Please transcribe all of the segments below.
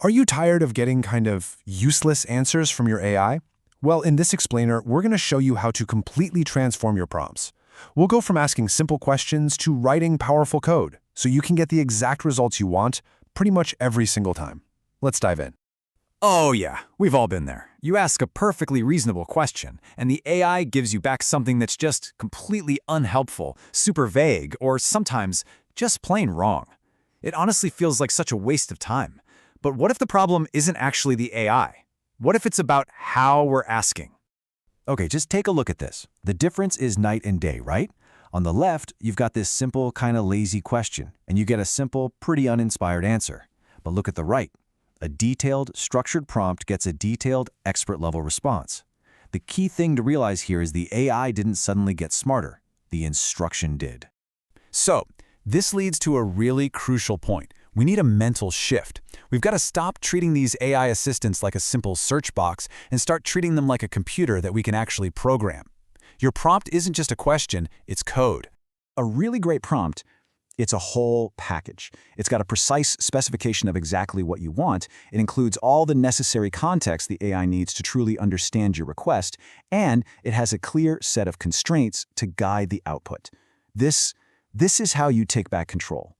Are you tired of getting kind of useless answers from your AI? Well, in this explainer, we're going to show you how to completely transform your prompts. We'll go from asking simple questions to writing powerful code, so you can get the exact results you want pretty much every single time. Let's dive in. Oh yeah, we've all been there. You ask a perfectly reasonable question, and the AI gives you back something that's just completely unhelpful, super vague, or sometimes just plain wrong. It honestly feels like such a waste of time. But what if the problem isn't actually the AI? What if it's about how we're asking? Okay, just take a look at this. The difference is night and day, right? On the left, you've got this simple, kind of lazy question, and you get a simple, pretty uninspired answer. But look at the right. A detailed, structured prompt gets a detailed, expert-level response. The key thing to realize here is the AI didn't suddenly get smarter. The instruction did. So, this leads to a really crucial point. We need a mental shift. We've got to stop treating these AI assistants like a simple search box and start treating them like a computer that we can actually program. Your prompt isn't just a question, it's code. A really great prompt, it's a whole package. It's got a precise specification of exactly what you want. It includes all the necessary context the AI needs to truly understand your request, and it has a clear set of constraints to guide the output. This is how you take back control.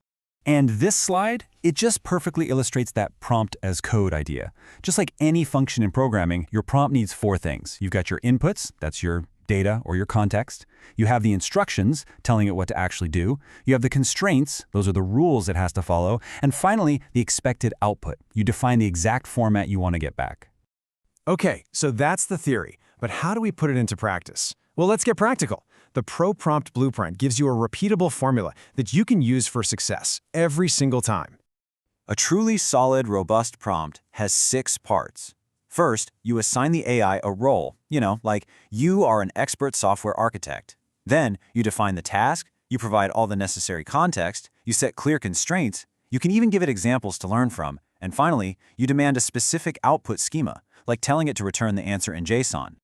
And this slide, it just perfectly illustrates that prompt as code idea. Just like any function in programming, your prompt needs four things. You've got your inputs, that's your data or your context. You have the instructions, telling it what to actually do. You have the constraints, those are the rules it has to follow. And finally, the expected output. You define the exact format you want to get back. Okay, so that's the theory, but how do we put it into practice? Well, let's get practical. The Pro Prompt Blueprint gives you a repeatable formula that you can use for success every single time. A truly solid, robust prompt has 6 parts. First, you assign the AI a role, like you are an expert software architect. Then, you define the task, you provide all the necessary context, you set clear constraints, you can even give it examples to learn from, and finally, you demand a specific output schema, like telling it to return the answer in JSON.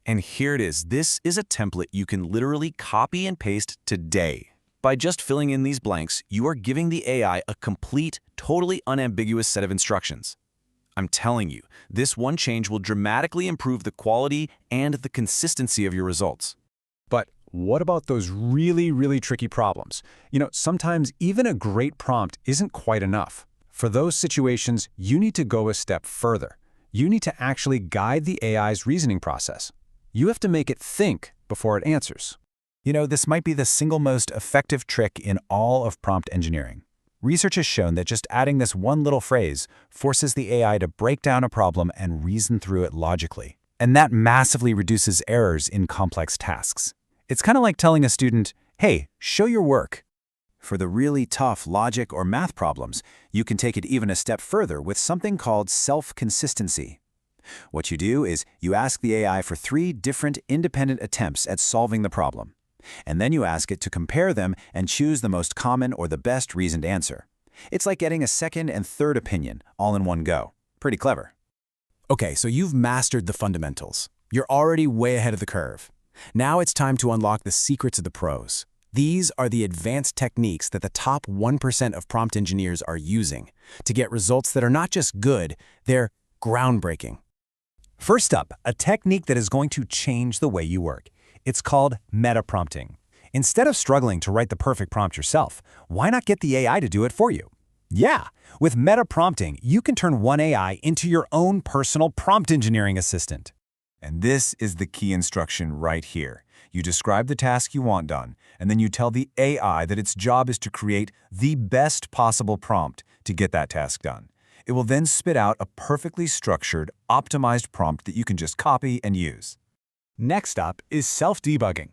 And here it is. This is a template you can literally copy and paste today. By just filling in these blanks, you are giving the AI a complete, totally unambiguous set of instructions. I'm telling you, this one change will dramatically improve the quality and the consistency of your results. But what about those really tricky problems? Sometimes even a great prompt isn't quite enough. For those situations, you need to go a step further. You need to actually guide the AI's reasoning process. You have to make it think before it answers. This might be the single most effective trick in all of prompt engineering. Research has shown that just adding this one little phrase forces the AI to break down a problem and reason through it logically. And that massively reduces errors in complex tasks. It's kind of like telling a student, hey, show your work. For the really tough logic or math problems, you can take it even a step further with something called self-consistency. What you do is you ask the AI for 3 different independent attempts at solving the problem. And then you ask it to compare them and choose the most common or the best reasoned answer. It's like getting a second and third opinion all in one go. Pretty clever. Okay, so you've mastered the fundamentals. You're already way ahead of the curve. Now it's time to unlock the secrets of the pros. These are the advanced techniques that the top 1% of prompt engineers are using to get results that are not just good, they're groundbreaking. First up, a technique that is going to change the way you work. It's called meta-prompting. Instead of struggling to write the perfect prompt yourself, why not get the AI to do it for you? Yeah, with meta-prompting, you can turn one AI into your own personal prompt engineering assistant. And this is the key instruction right here. You describe the task you want done, and then you tell the AI that its job is to create the best possible prompt to get that task done. It will then spit out a perfectly structured, optimized prompt that you can just copy and use. Next up is self-debugging.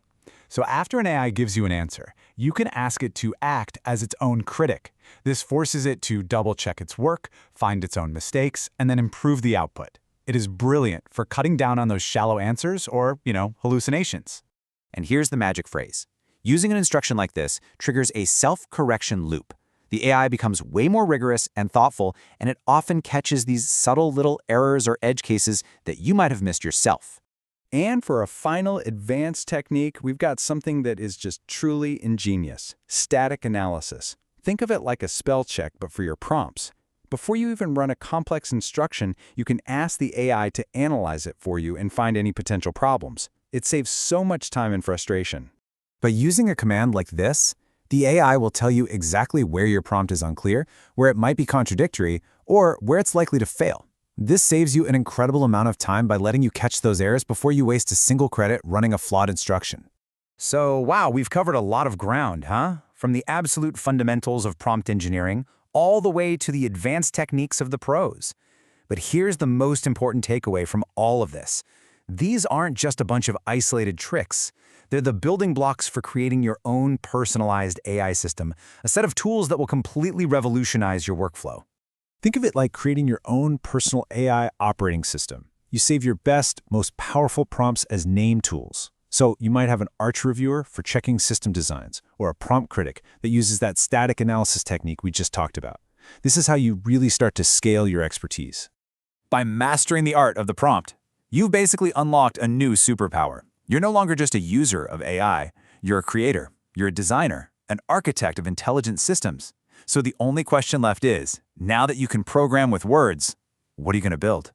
So after an AI gives you an answer, you can ask it to act as its own critic. This forces it to double-check its work, find its own mistakes, and then improve the output. It is brilliant for cutting down on those shallow answers or, hallucinations. And here's the magic phrase. Using an instruction like this triggers a self-correction loop. The AI becomes way more rigorous and thoughtful, and it often catches these subtle little errors or edge cases that you might have missed yourself. And for a final advanced technique, we've got something that is just truly ingenious: static analysis. Think of it like a spell check, but for your prompts. Before you even run a complex instruction, you can ask the AI to analyze it for you and find any potential problems. It saves so much time and frustration. By using a command like this, the AI will tell you exactly where your prompt is unclear, where it might be contradictory, or where it's likely to fail. This saves you an incredible amount of time by letting you catch those errors before you waste a single credit running a flawed instruction. So, wow, we've covered a lot of ground, huh? From the absolute fundamentals of prompt engineering all the way to the advanced techniques of the pros. But here's the most important takeaway from all of this. These aren't just a bunch of isolated tricks. They're the building blocks for creating your own personalized AI system, a set of tools that will completely revolutionize your workflow. Think of it like creating your own personal AI operating system. You save your best, most powerful prompts as name tools. So you might have an Arch reviewer for checking system designs, or a prompt critic that uses that static analysis technique we just talked about. This is how you really start to scale your expertise. By mastering the art of the prompt, you've basically unlocked a new superpower. You're no longer just a user of AI. You're a creator, you're a designer, an architect of intelligent systems. So the only question left is, now that you can program with words, what are you going to build?